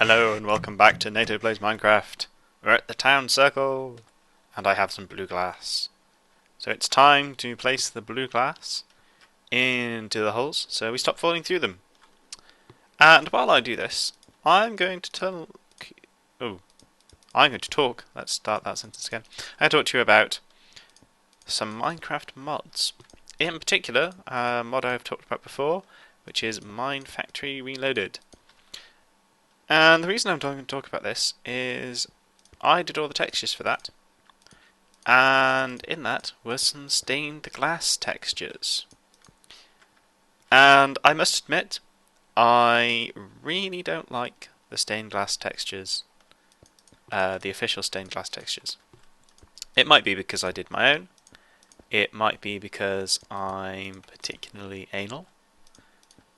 Hello and welcome back to NATO Plays Minecraft. We're at the town circle, and I have some blue glass. So it's time to place the blue glass into the holes so we stop falling through them. And while I do this, I'm going to talk. Let's start that sentence again. I'm going to talk to you about some Minecraft mods. In particular, a mod I've talked about before, which is Mine Factory Reloaded. And the reason I'm going to talk about this is I did all the textures for that, and in that were some stained glass textures. And I must admit, I really don't like the stained glass textures, the official stained glass textures. It might be because I did my own, it might be because I'm particularly anal,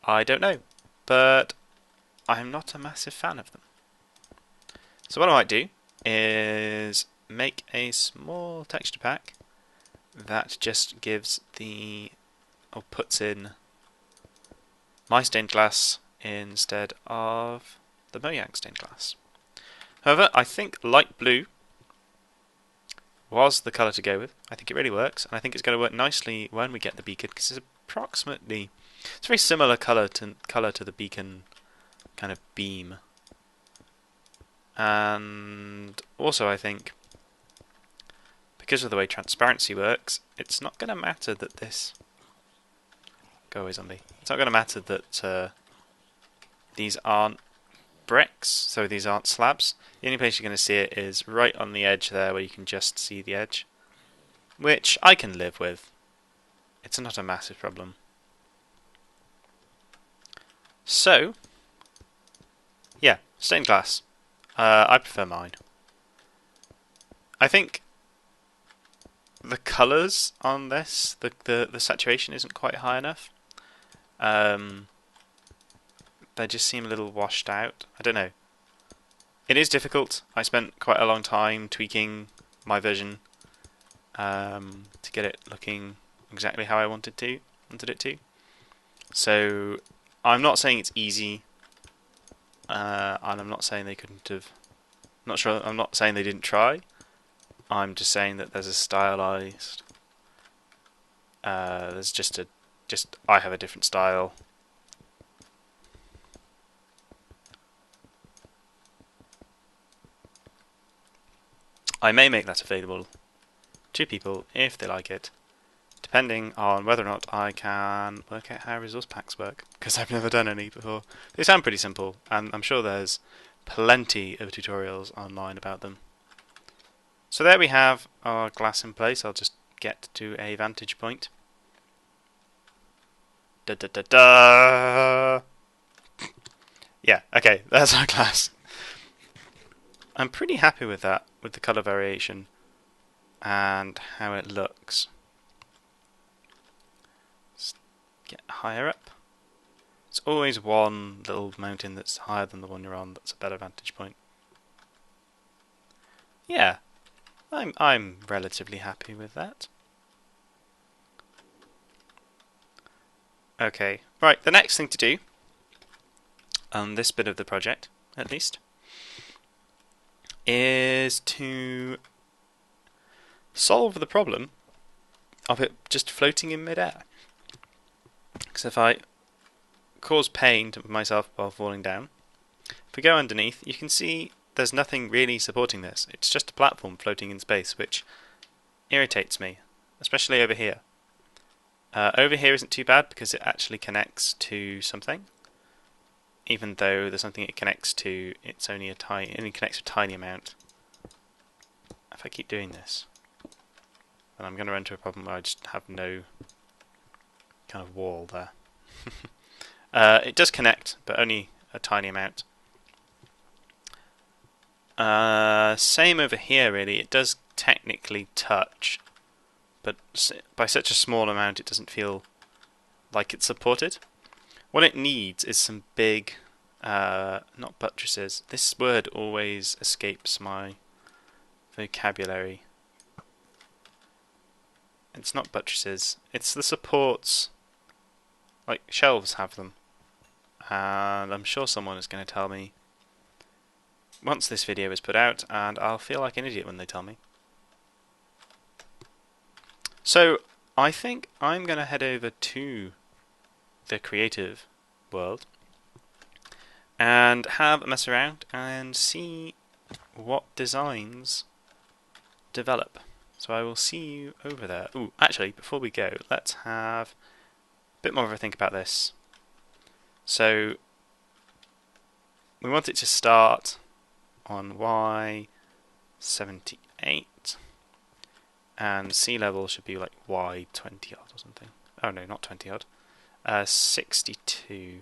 I don't know, but I'm not a massive fan of them. So what I might do is make a small texture pack that just gives puts in my stained glass instead of the Mojang stained glass. However, I think light blue was the colour to go with. I think it really works, and I think it's going to work nicely when we get the beacon, because it's a very similar colour to the beacon kind of beam. And also I think because of the way transparency works, it's not going to matter that this go away zombie. It's not going to matter that these aren't bricks, so these aren't slabs. The only place you're going to see it is right on the edge there, where you can just see the edge, which I can live with. It's not a massive problem. So yeah, stained glass. I prefer mine. I think the colours on this, the saturation isn't quite high enough. They just seem a little washed out. I don't know. It is difficult. I spent quite a long time tweaking my version to get it looking exactly how I wanted it to. So I'm not saying it's easy. And I'm not saying they couldn't have. I'm not saying they didn't try. I'm just saying that there's a stylized. There's just I have a different style. I may make that available to people if they like it, depending on whether or not I can work out how resource packs work, because I've never done any before. They sound pretty simple, and I'm sure there's plenty of tutorials online about them. So there we have our glass in place. I'll just get to a vantage point. Da da da da! Yeah, okay, there's our glass. I'm pretty happy with that, with the colour variation and how it looks. Get higher up. It's always one little mountain that's higher than the one you're on that's a better vantage point. Yeah, I'm relatively happy with that. Okay, right, the next thing to do on this bit of the project, at least, is to solve the problem of it just floating in midair. Because if I cause pain to myself while falling down, if we go underneath, you can see there's nothing really supporting this. It's just a platform floating in space, which irritates me, especially over here. Over here isn't too bad because it actually connects to something. Even though there's something it connects to, it only connects a tiny amount. If I keep doing this, then I'm going to run into a problem where I just have no kind of wall there. It does connect, but only a tiny amount. Same over here, really. It does technically touch, but by such a small amount it doesn't feel like it's supported. What it needs is some big, not buttresses. This word always escapes my vocabulary. It's not buttresses, it's the supports. Like, shelves have them. And I'm sure someone is going to tell me once this video is put out, and I'll feel like an idiot when they tell me. So I think I'm going to head over to the creative world and have a mess around and see what designs develop. So I will see you over there. Ooh, actually, before we go, let's have a bit more of a think about this. So we want it to start on Y78, and sea level should be like Y20 odd or something. Oh no, not 20 odd. 62.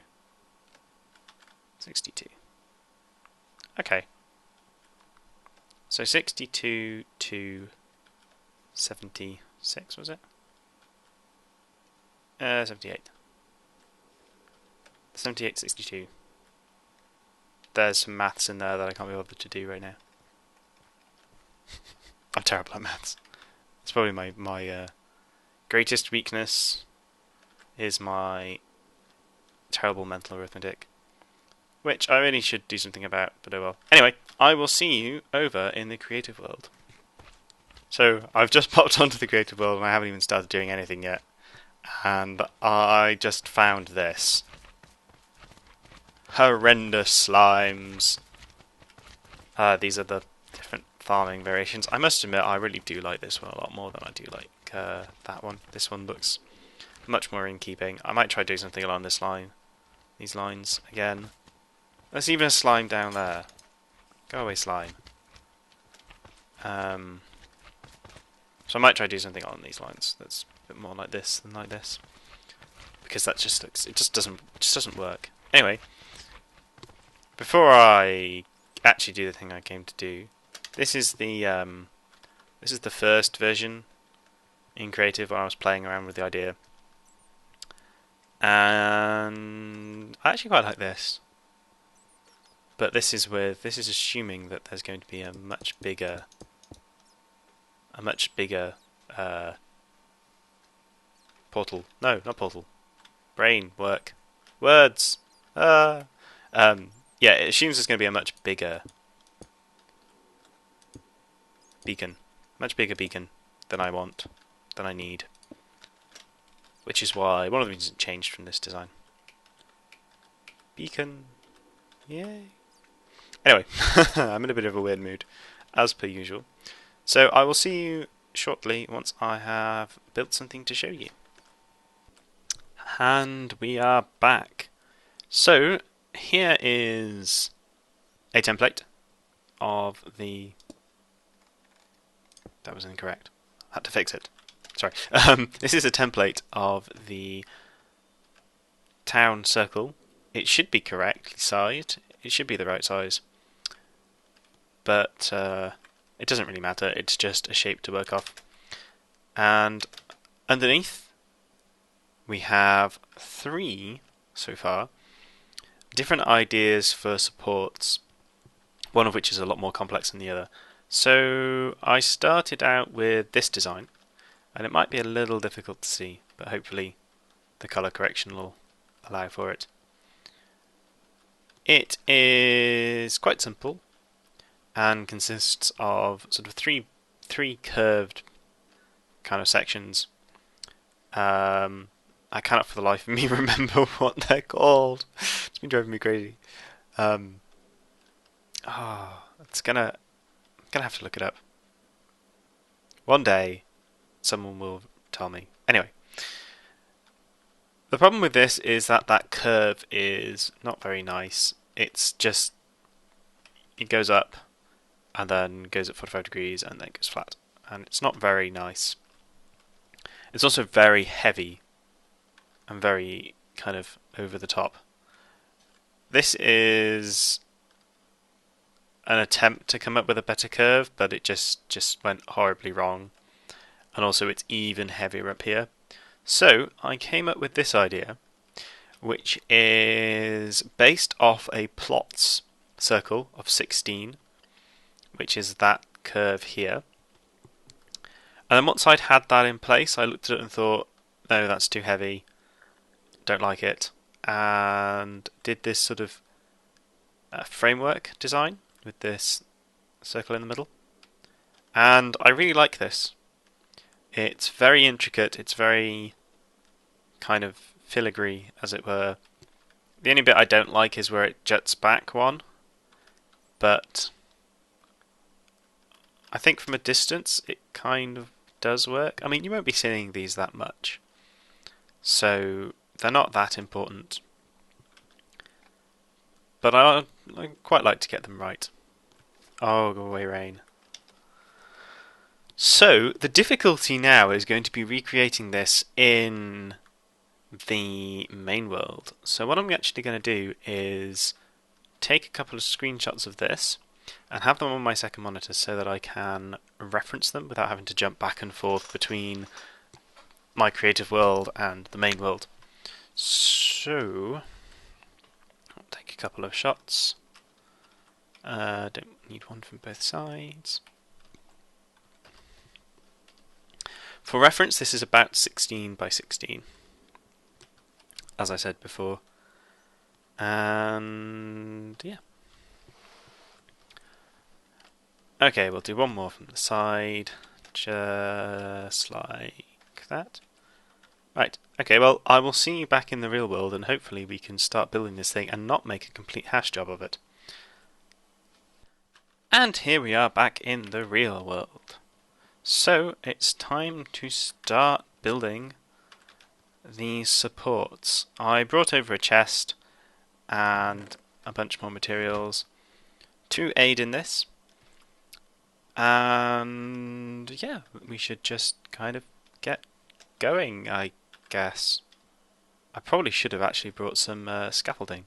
62. Okay. So 62 to 76, was it? 78. 78, 62. There's some maths in there that I can't be bothered to do right now. I'm terrible at maths. It's probably my greatest weakness is my terrible mental arithmetic, which I really should do something about, but oh well. Anyway, I will see you over in the creative world. So, I've just popped onto the creative world and I haven't even started doing anything yet. And I just found this. Horrendous slimes. These are the different farming variations. I must admit, I really do like this one a lot more than I do like that one. This one looks much more in keeping. I might try doing something along this line. These lines again. There's even a slime down there. Go away, slime. So I might try to do something along these lines that's a bit more like this than like this, because that just looks, it just doesn't work. Anyway, before I actually do the thing I came to do, this is the first version in creative where I was playing around with the idea, and I actually quite like this. But this is assuming that there's going to be a much bigger portal. No, not portal. Brain work. Words. Yeah, it assumes there's going to be a much bigger beacon. Much bigger beacon than I want, than I need. Which is why one of the reasons it changed from this design. Beacon. Yay. Anyway, I'm in a bit of a weird mood, as per usual. So I will see you shortly once I have built something to show you. And we are back. So here is a template of the... That was incorrect. I had to fix it. Sorry. This is a template of the town circle. It should be correctly sized. It should be the right size. But it doesn't really matter, it's just a shape to work off. And underneath we have 3 so far different ideas for supports, one of which is a lot more complex than the other. So I started out with this design, and it might be a little difficult to see, but hopefully the colour correction will allow for it. It is quite simple and consists of sort of three curved kind of sections. I cannot for the life of me remember what they're called. It's been driving me crazy. It's gonna have to look it up. One day someone will tell me. Anyway, the problem with this is that curve is not very nice. It's just, it goes up and then goes at 45 degrees and then goes flat, and it's not very nice. It's also very heavy and very kind of over the top. This is an attempt to come up with a better curve, but it just went horribly wrong, and also it's even heavier up here. So I came up with this idea, which is based off a plots circle of 16, which is that curve here. And then once I'd had that in place, I looked at it and thought, no, that's too heavy, don't like it, and did this sort of framework design, with this circle in the middle. And I really like this. It's very intricate, it's very kind of filigree, as it were. The only bit I don't like is where it juts back one, but I think from a distance it kind of does work. I mean, you won't be seeing these that much, so they're not that important. But I quite like to get them right. Oh, go away, rain. So, the difficulty now is going to be recreating this in the main world. So what I'm actually going to do is take a couple of screenshots of this and have them on my second monitor so that I can reference them without having to jump back and forth between my creative world and the main world. So, I'll take a couple of shots. Don't need one from both sides. For reference, this is about 16 by 16, as I said before. And yeah. Okay, we'll do one more from the side, just like that. Right, okay, well, I will see you back in the real world, and hopefully we can start building this thing and not make a complete hash job of it. And here we are back in the real world. So, it's time to start building these supports. I brought over a chest and a bunch more materials to aid in this. And yeah, we should just kind of get going, I guess. I probably should have actually brought some scaffolding,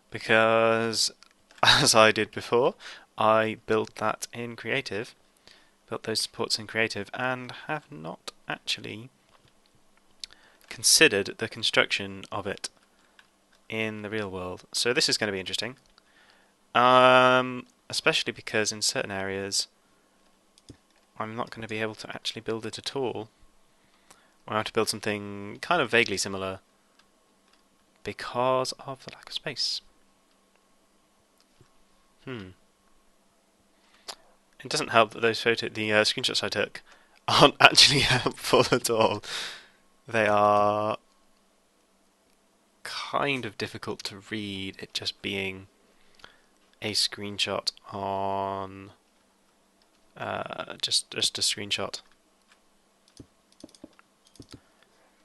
because as I did before, I built that in creative. Built those supports in creative and have not actually considered the construction of it in the real world. So this is going to be interesting, especially because in certain areas I'm not going to be able to actually build it at all. I have to build something kind of vaguely similar because of the lack of space. It doesn't help that those the screenshots I took aren't actually helpful at all. They are kind of difficult to read, it just being a screenshot on just a screenshot.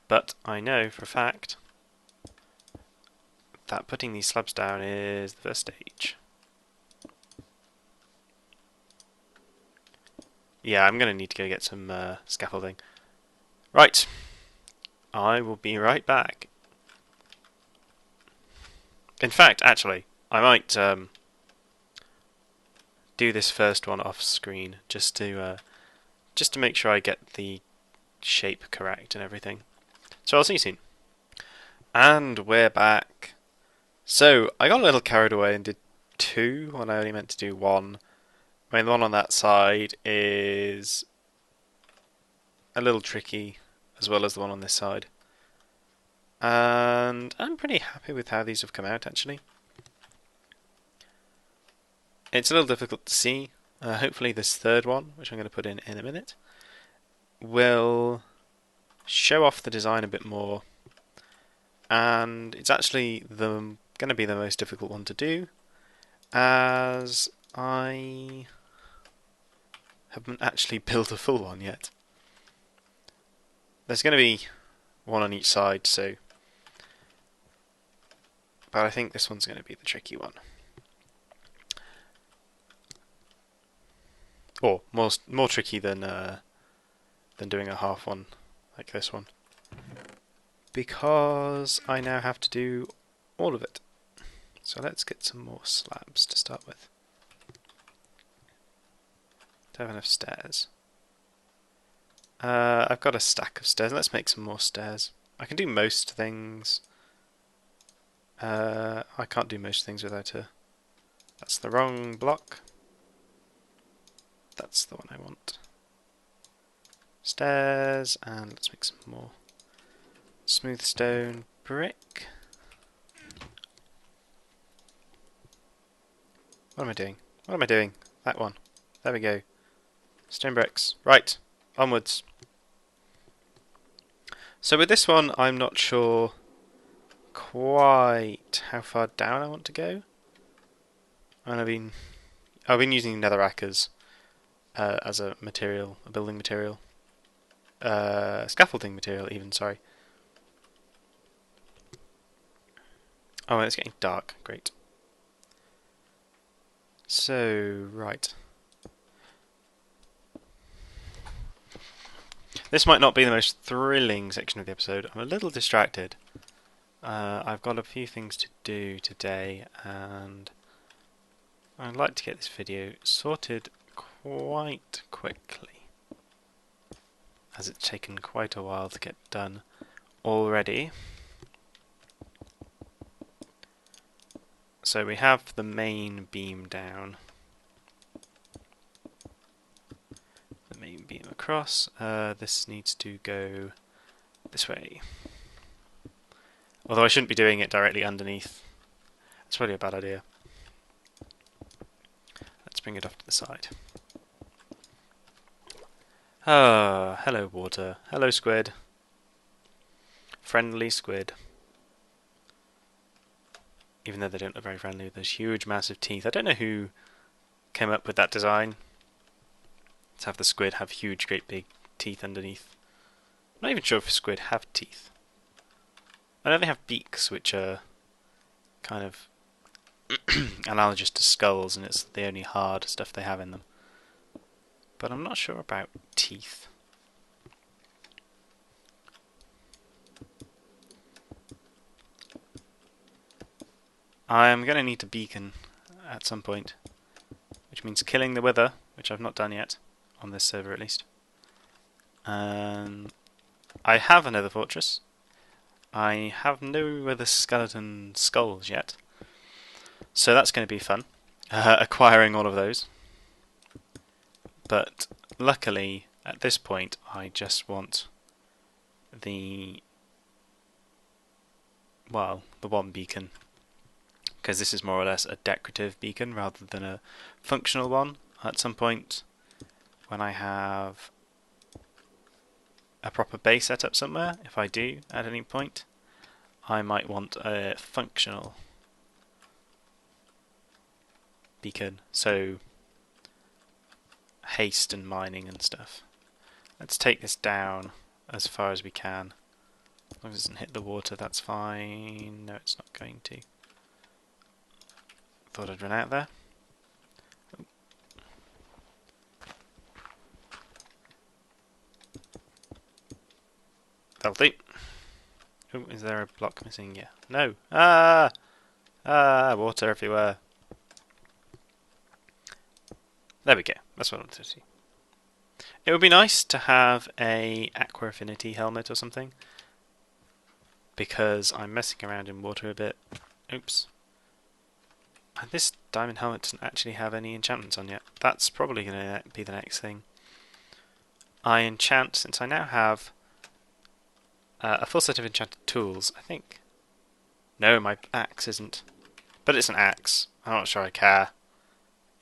But I know for a fact that putting these slabs down is the first stage. Yeah, I'm going to need to go get some scaffolding. Right, I will be right back. In fact, actually, I might do this first one off screen just to make sure I get the shape correct and everything. So I'll see you soon. And we're back. So I got a little carried away and did 2 when I only meant to do 1. I mean, the one on that side is a little tricky, as well as the one on this side. And I'm pretty happy with how these have come out, actually. It's a little difficult to see. Hopefully this third one, which I'm going to put in a minute, will show off the design a bit more. And it's actually going to be the most difficult one to do, as I haven't actually built a full one yet. There's going to be one on each side, but I think this one's going to be the tricky one. Or more tricky than doing a half one like this one, because I now have to do all of it. So let's get some more slabs to start with. Don't have enough stairs. I've got a stack of stairs. Let's make some more stairs. I can do most things. I can't do most things without a... That's the wrong block. That's the one I want. Stairs, and let's make some more smooth stone brick. What am I doing? What am I doing? That one. There we go. Stone bricks. Right. Onwards. So with this one, I'm not sure quite how far down I want to go. And I've been using netherrack as a material, a building material, scaffolding material even. Sorry. Oh, it's getting dark. Great. So right. This might not be the most thrilling section of the episode. I'm a little distracted. I've got a few things to do today, and I'd like to get this video sorted quite quickly, as it's taken quite a while to get done already. So we have the main beam down. The main beam across. This needs to go this way. Although I shouldn't be doing it directly underneath. It's probably a bad idea. Let's bring it off to the side. Ah, hello water. Hello squid. Friendly squid. Even though they don't look very friendly with those huge massive teeth. I don't know who came up with that design. To have the squid have huge great big teeth underneath. I'm not even sure if squid have teeth. I know they have beaks which are kind of analogous to skulls, and it's the only hard stuff they have in them. But I'm not sure about teeth. I am going to need a beacon at some point, which means killing the wither, which I've not done yet, on this server at least. I have another fortress. I have no wither skeleton skulls yet, so that's going to be fun, acquiring all of those. But luckily, at this point, I just want the one beacon, because this is more or less a decorative beacon rather than a functional one. At some point, when I have a proper base set up somewhere, if I do at any point, I might want a functional beacon, so haste and mining and stuff. Let's take this down as far as we can. As long as it doesn't hit the water, that's fine. No, it's not going to. Thought I'd run out there. That'll do. Oh, is there a block missing? Yeah. No. Ah! Ah, water everywhere. There we go. That's what I wanted to see. It would be nice to have a Aqua Affinity helmet or something, because I'm messing around in water a bit. Oops. And this diamond helmet doesn't actually have any enchantments on yet. That's probably going to be the next thing. I enchant, since I now have a full set of enchanted tools, I think. No, my axe isn't. But it's an axe. I'm not sure I care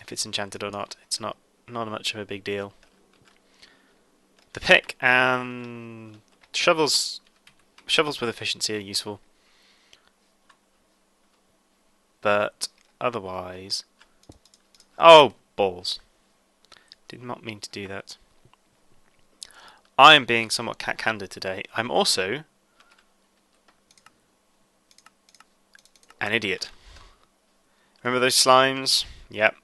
if it's enchanted or not. It's not much of a big deal. The pick and shovels with efficiency are useful. But otherwise... Oh, balls. Did not mean to do that. I am being somewhat cat-candid today. I'm also an idiot. Remember those slimes? Yep.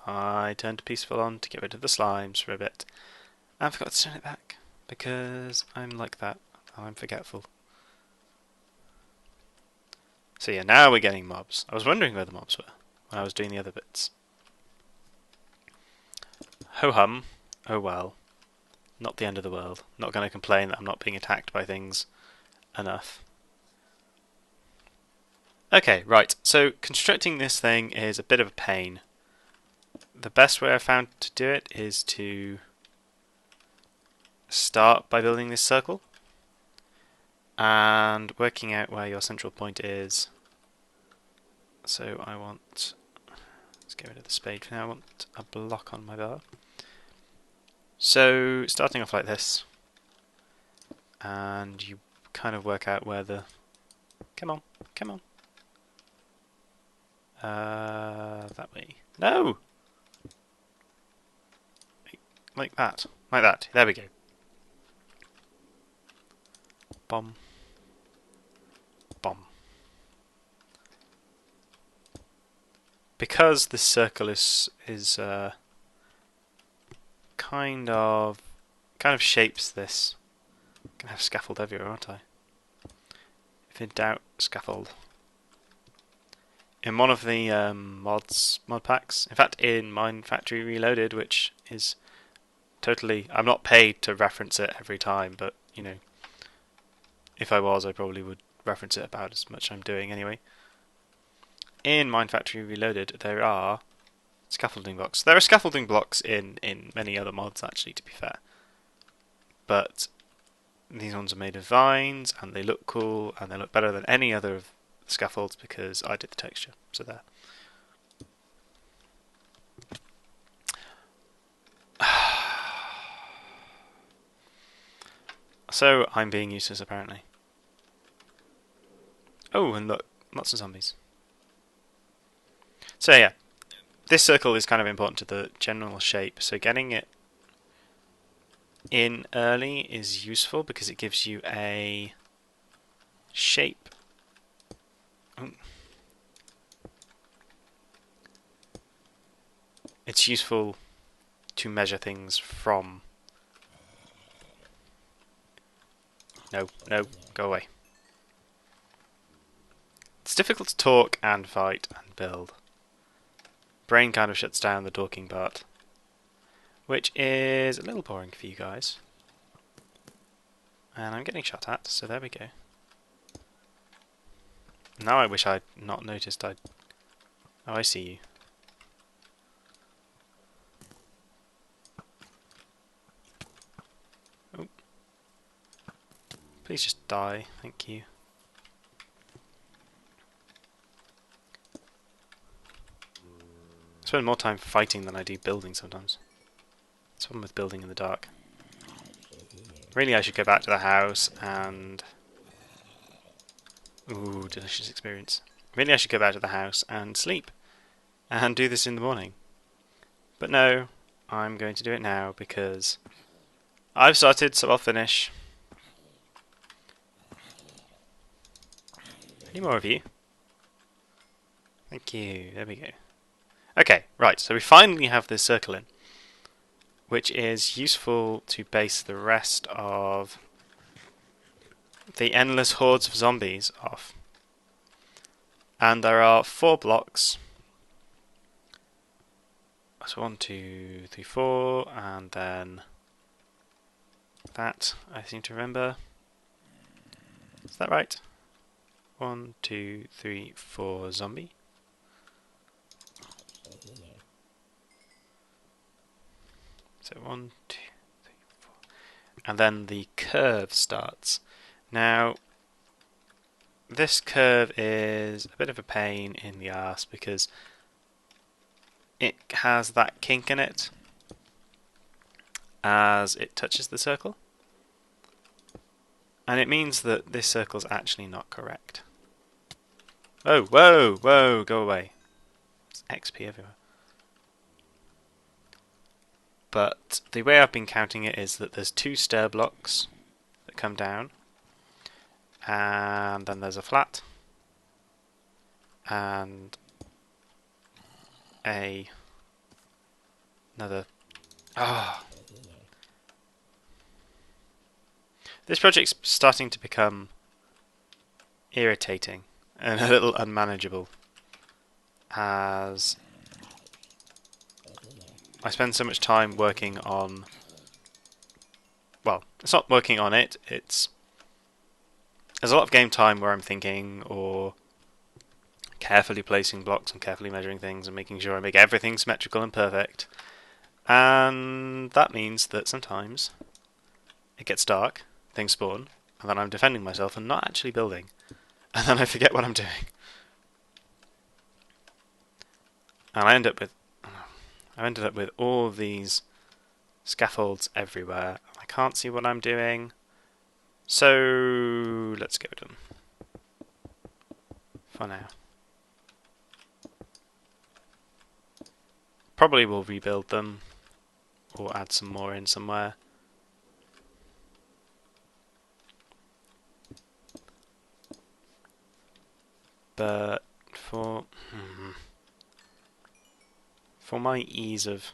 I turned Peaceful on to get rid of the slimes for a bit. And forgot to turn it back, because I'm like that. I'm forgetful. So yeah, now we're getting mobs. I was wondering where the mobs were when I was doing the other bits. Ho-hum. Oh well. Not the end of the world. Not going to complain that I'm not being attacked by things enough. Okay, right. So constructing this thing is a bit of a pain. The best way I've found to do it is to start by building this circle and working out where your central point is. So I want... Let's get rid of the spade for now. I want a block on my bar. So, starting off like this, and you kind of work out where the... Come on, come on. That way. No! Like that. Like that. There we go. Bomb. Bomb. Because this circle is kind of shapes this. I'm gonna have scaffold everywhere, aren't I? If in doubt, scaffold. In one of the mod packs, in fact in Mine Factory Reloaded, which is totally, I'm not paid to reference it every time, but you know, if I was, I probably would reference it about as much as I'm doing anyway. In Mine Factory Reloaded, there are scaffolding blocks. There are scaffolding blocks in many other mods, actually, to be fair. But these ones are made of vines, and they look cool, and they look better than any other of the scaffolds because I did the texture. So there. So I'm being useless, apparently. Oh, and look, lots of zombies. So yeah, this circle is kind of important to the general shape, so getting it in early is useful because it gives you a shape. Oh. It's useful to measure things from... No, no, go away. It's difficult to talk and fight and build. Brain kind of shuts down the talking part, which is a little boring for you guys. And I'm getting shot at, so there we go. Now I wish I'd not noticed I'd... Oh, I see you. Oh. Please just die, thank you. I spend more time fighting than I do building sometimes. That's the problem with building in the dark. Really, I should go back to the house and... Ooh, delicious experience. Really, I should go back to the house and sleep. And do this in the morning. But no, I'm going to do it now because I've started, so I'll finish. Any more of you? Thank you. There we go. Okay, right, so we finally have this circle in, which is useful to base the rest of the endless hordes of zombies off. And there are 4 blocks. So 1, 2, 3, 4, and then that, I seem to remember. Is that right? 1, 2, 3, 4 zombie. So 1, 2, 3, 4. And then the curve starts. Now, this curve is a bit of a pain in the arse because it has that kink in it as it touches the circle. And it means that this circle's actually not correct. Oh, whoa, whoa, go away. There's XP everywhere. But the way I've been counting it is that there's 2 stair blocks that come down, and then there's a flat, and another... Ah! Oh. This project's starting to become irritating and a little unmanageable, as I spend so much time working on... Well, it's not working on it, it's... There's a lot of game time where I'm thinking, or carefully placing blocks and carefully measuring things and making sure I make everything symmetrical and perfect. And that means that sometimes it gets dark, things spawn, and then I'm defending myself and not actually building. And then I forget what I'm doing. And I ended up with all of these scaffolds everywhere. I can't see what I'm doing. So let's go to them for now. Probably will rebuild them or add some more in somewhere. But for my ease of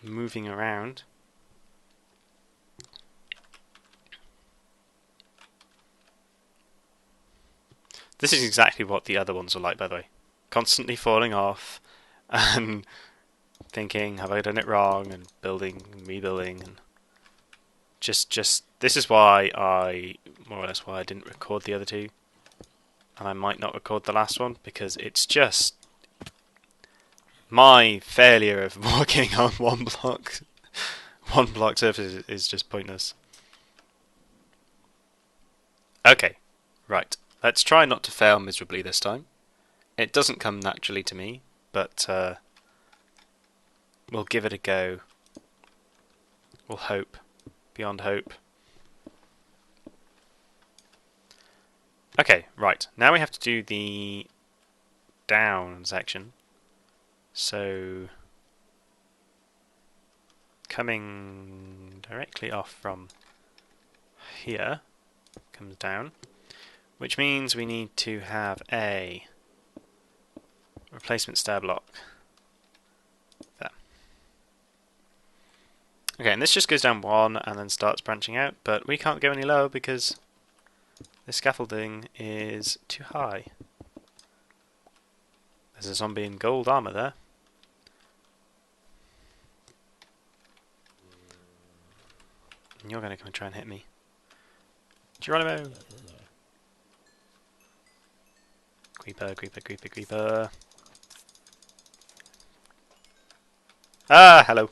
moving around, this is exactly what the other ones were like, by the way. Constantly falling off and thinking, have I done it wrong? And building and rebuilding, and just this is why more or less why I didn't record the other two, and I might not record the last one, because it's just my failure of working on one block surface is just pointless. Okay, right. Let's try not to fail miserably this time. It doesn't come naturally to me, but we'll give it a go. We'll hope. Beyond hope. Okay, right. Now we have to do the down section. So, coming directly off from here, comes down, which means we need to have a replacement stair block there. Okay, and this just goes down one and then starts branching out, but we can't go any lower because the scaffolding is too high. There's a zombie in gold armor there. And you're going to come and try and hit me. Geronimo! Creeper, creeper, creeper, creeper. Ah, hello.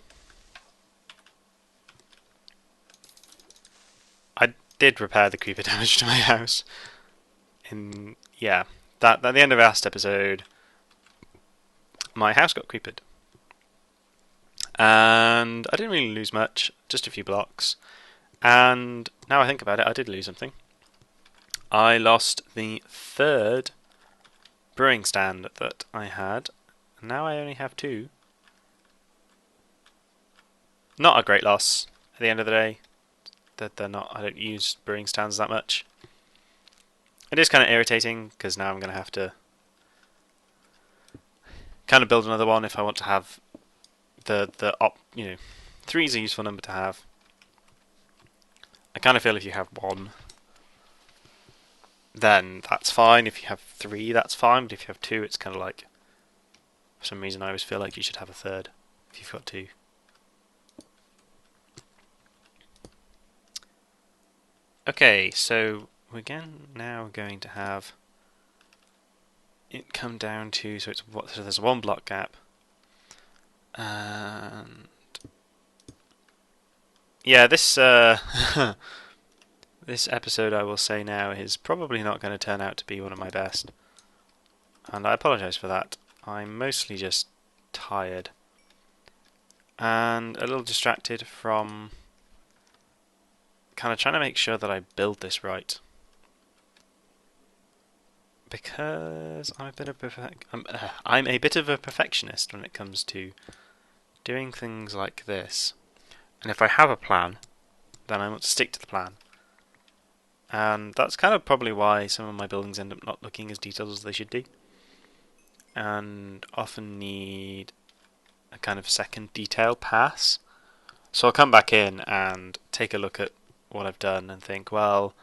I did repair the creeper damage to my house. Yeah, at the end of last episode, my house got creepered. And I didn't really lose much, just a few blocks. And now I think about it, I did lose something. I lost the third brewing stand that I had. Now I only have two. Not a great loss at the end of the day. I don't use brewing stands that much. It is kind of irritating because now I'm going to have to kind of build another one if I want to have three is a useful number to have. I kind of feel if you have one, then that's fine. If you have three, that's fine. But if you have two, it's kind of like, for some reason, I always feel like you should have a third if you've got two. Okay, so we're now going to have it come down to, so there's a 1 block gap, and yeah, this this episode, I will say now, is probably not going to turn out to be one of my best, and I apologise for that. I'm mostly just tired and a little distracted from kind of trying to make sure that I build this right, because I'm a bit of a perfectionist when it comes to doing things like this. And if I have a plan, then I want to stick to the plan. And that's kind of probably why some of my buildings end up not looking as detailed as they should do, and often need a kind of second detail pass. So I'll come back in and take a look at what I've done and think, well,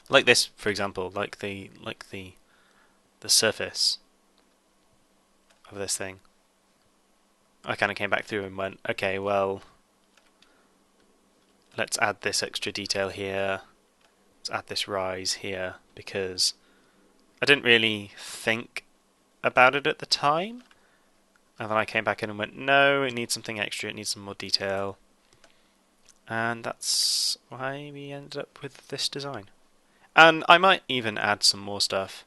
like this, for example, like the surface of this thing. I kind of came back through and went, okay, well, let's add this extra detail here. Let's add this rise here, because I didn't really think about it at the time. And then I came back in and went, no, it needs something extra, it needs some more detail. And that's why we ended up with this design. And I might even add some more stuff,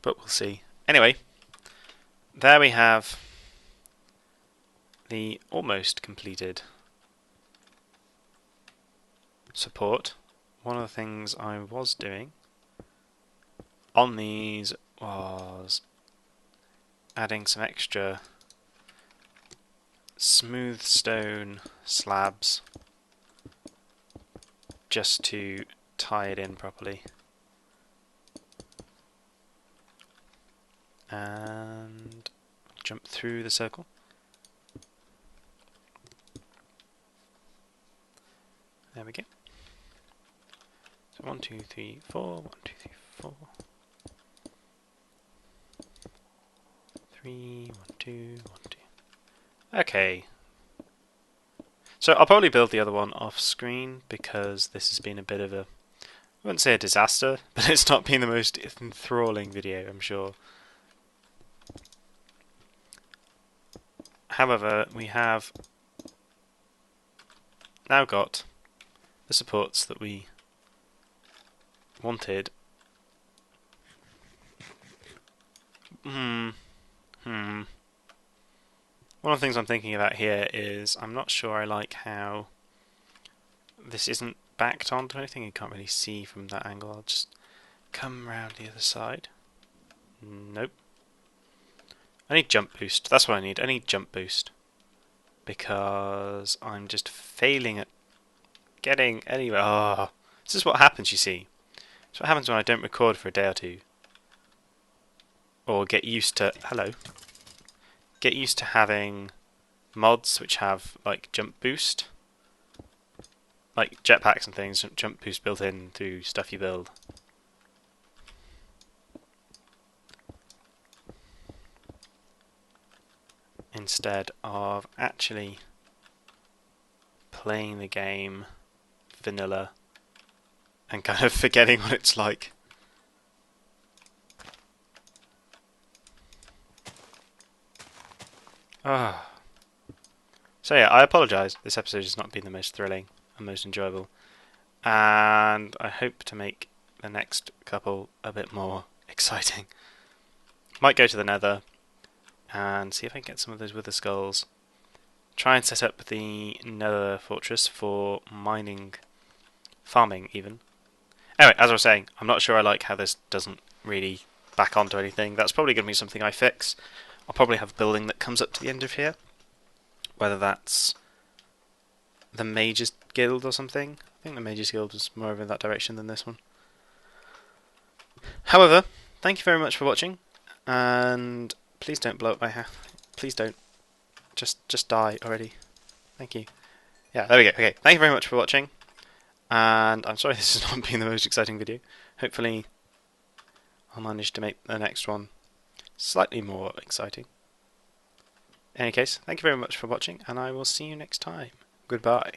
but we'll see. Anyway, there we have the almost completed support. One of the things I was doing on these was adding some extra smooth stone slabs just to tie it in properly. And jump through the circle. There we go. So 1, 2, 3, 4, 1, 2, 3, 4. 3, 1, 2, 1, 2. Okay. So I'll probably build the other one off screen because this has been a bit of a, I wouldn't say a disaster, but it's not been the most enthralling video, I'm sure. However, we have now got the supports that we wanted. One of the things I'm thinking about here is I'm not sure I like how this isn't backed onto anything. You can't really see from that angle. I'll just come around the other side. Nope. I need jump boost. That's what I need. I need jump boost. Because I'm just failing at getting anywhere. Oh, this is what happens, you see. It's what happens when I don't record for a day or two. Or get used to... Hello. Get used to having mods which have, like, jump boost. Like jetpacks and things, jump boost built in to stuff you build. Instead of actually playing the game vanilla and kind of forgetting what it's like. So yeah, I apologise. This episode has not been the most thrilling and most enjoyable, and I hope to make the next couple a bit more exciting. Might go to the Nether and see if I can get some of those wither skulls. Try and set up the Nether fortress for mining, farming even. Anyway, as I was saying, I'm not sure I like how this doesn't really back onto anything. That's probably going to be something I fix. I'll probably have a building that comes up to the end of here. Whether that's the Mages Guild or something. I think the Mages Guild was more over in that direction than this one. However, thank you very much for watching, and please don't blow up my house. Please don't. Just die already. Thank you. Yeah, there we go. Okay, thank you very much for watching, and I'm sorry this has not been the most exciting video. Hopefully I'll manage to make the next one slightly more exciting. In any case, thank you very much for watching, and I will see you next time. Goodbye.